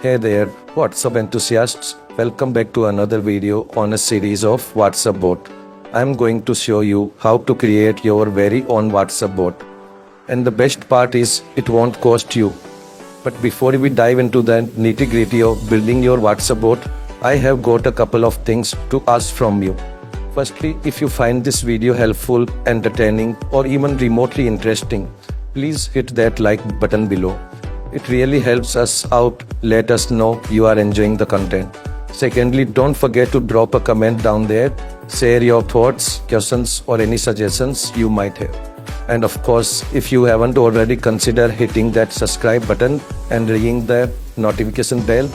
Hey there, WhatsApp enthusiasts. Welcome back to another video on a series of WhatsApp bot. I'm going to show you how to create your very own WhatsApp bot. And the best part is it won't cost you. But before we dive into the nitty-gritty of building your WhatsApp bot, I have got a couple of things to ask from you. Firstly, if you find this video helpful, entertaining, or even remotely interesting, please hit that like button below. It really helps us out. Let us know you are enjoying the content. Secondly, don't forget to drop a comment down there. Share your thoughts, questions, or any suggestions you might have. And of course, if you haven't already, consider hitting that subscribe button and ringing the notification bell.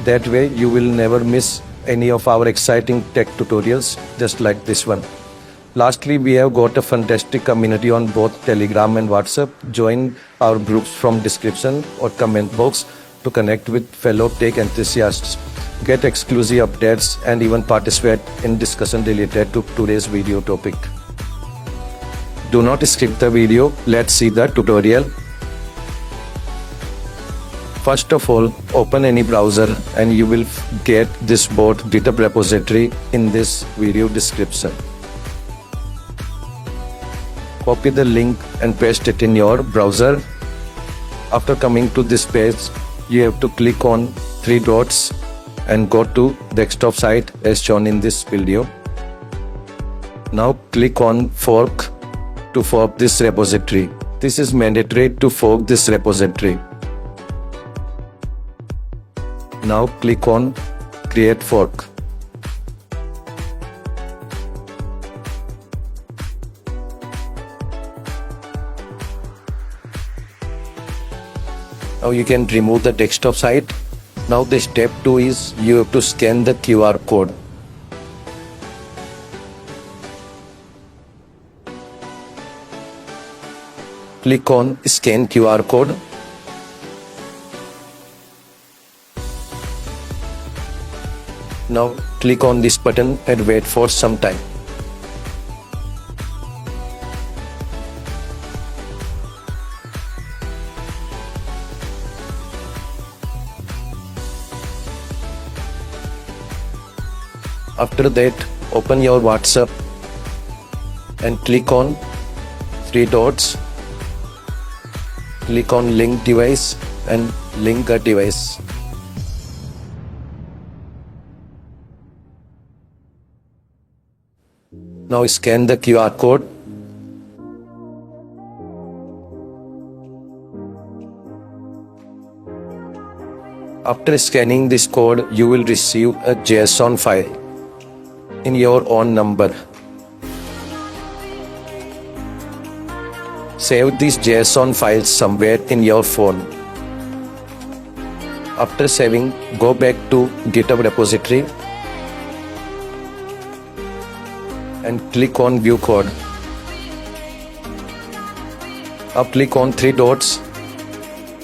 That way you will never miss any of our exciting tech tutorials just like this one. Lastly, we have got a fantastic community on both Telegram and WhatsApp. Join our groups from description or comment box to connect with fellow tech enthusiasts, get exclusive updates, and even participate in discussion related to today's video topic. Do not skip the video. Let's see the tutorial. First of all, open any browser and you will get this bot GitHub repository in this video description. Copy the link and paste it in your browser. After coming to this page, you have to click on three dots and go to desktop site as shown in this video. Now click on fork to fork this repository. This is mandatory to fork this repository. Now click on create fork. Now you can remove the desktop site. Now the step 2 is you have to scan the QR code. Click on scan QR code. Now click on this button and wait for some time. After that, open your WhatsApp and click on three dots. Click on link device and link a device. Now scan the QR code. After scanning this code, you will receive a JSON file in your own number. Save these JSON files somewhere in your phone. After saving, go back to GitHub repository and click on view code. Now click on three dots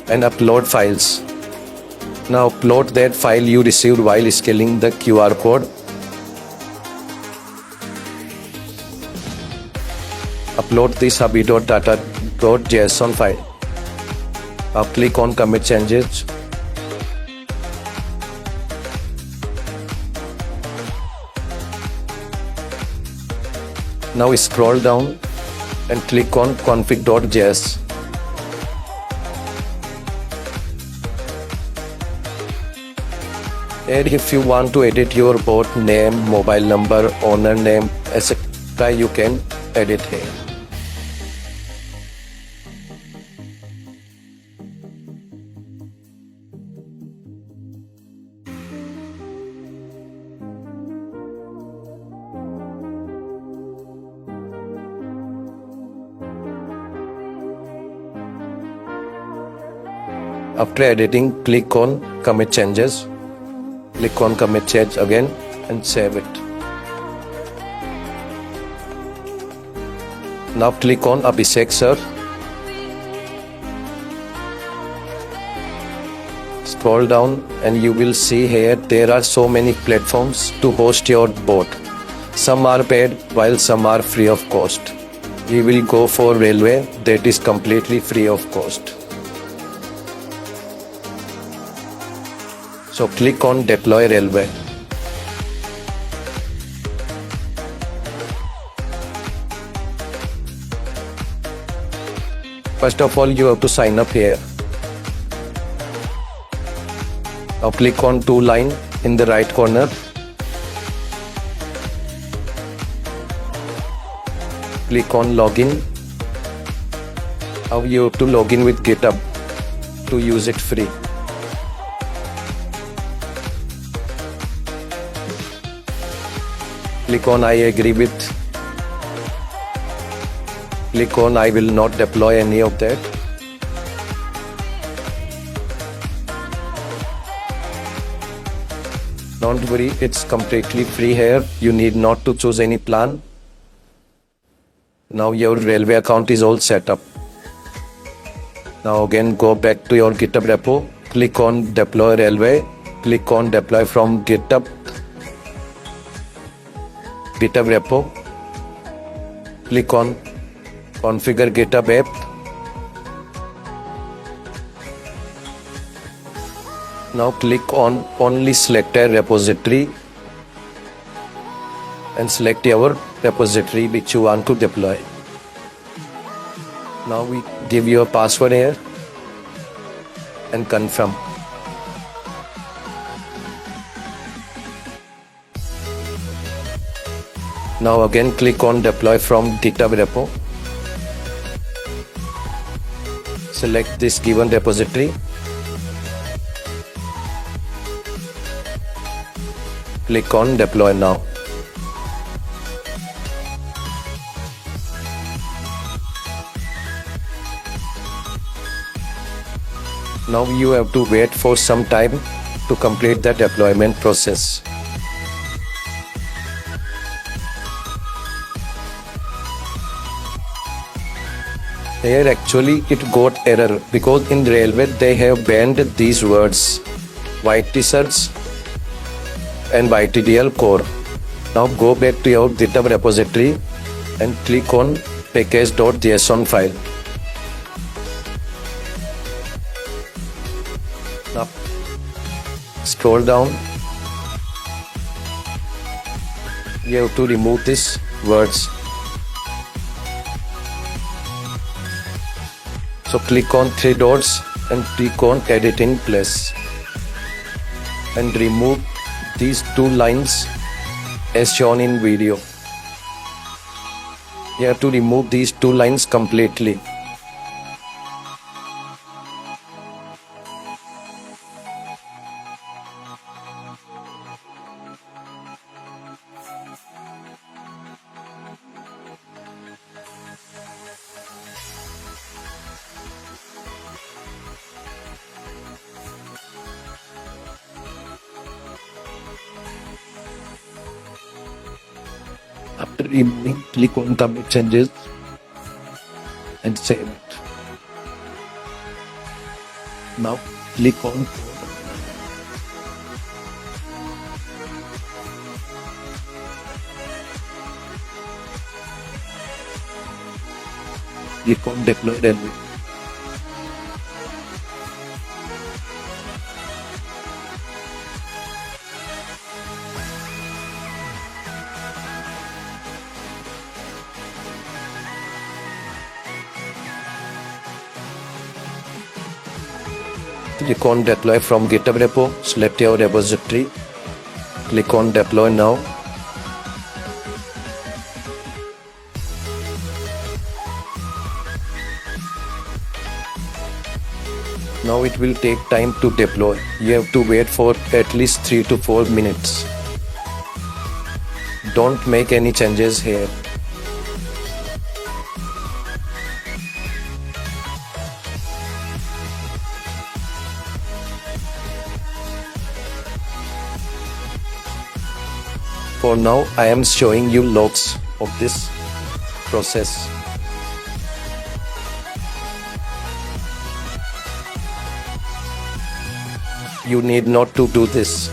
and upload files. Now upload that file you received while scanning the QR code. Upload this hubby.data.json file. Now click on commit changes. Now scroll down and click on config.js. And if you want to edit your bot name, mobile number, owner name, etc., you can edit here. After editing, click on commit changes. Click on commit change again and save it. Now click on Abhishek sir. Scroll down and you will see here there are so many platforms to host your bot. Some are paid while some are free of cost. We will go for railway, that is completely free of cost. So click on deploy railway. First of all, you have to sign up here. Now click on two line in the right corner. Click on login. Now you have to log in with GitHub to use it free. Click on I agree with. Click on I will not deploy any of that. Don't worry, it's completely free here. You need not to choose any plan. Now your railway account is all set up. Now again go back to your GitHub repo. Click on deploy railway. Click on deploy from GitHub repo. Click on configure GitHub app. Now click on only selected repository and select your repository which you want to deploy. Now we give your password here and confirm. Now again click on deploy from GitHub repo. Select this given repository. Click on deploy now. Now you have to wait for some time to complete the deployment process. Here actually it got error because in railway they have banned these words white t-shirts and YTDL core. Now go back to your GitHub repository and click on package.json file. Now scroll down. You have to remove these words. So click on three dots and click on edit in place and remove these two lines as shown in video. You have to remove these two lines completely. After removing, click on commit changes and save it. Now click on deploy railway. Click on deploy from GitHub repo, select your repository, click on deploy now. Now it will take time to deploy. You have to wait for at least 3 to 4 minutes. Don't make any changes here. For now, I am showing you logs of this process. You need not to do this.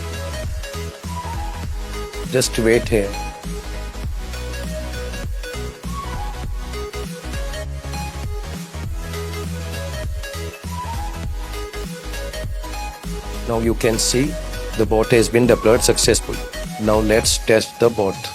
Just wait here. Now you can see The bot has been deployed successfully. Now let's test the bot.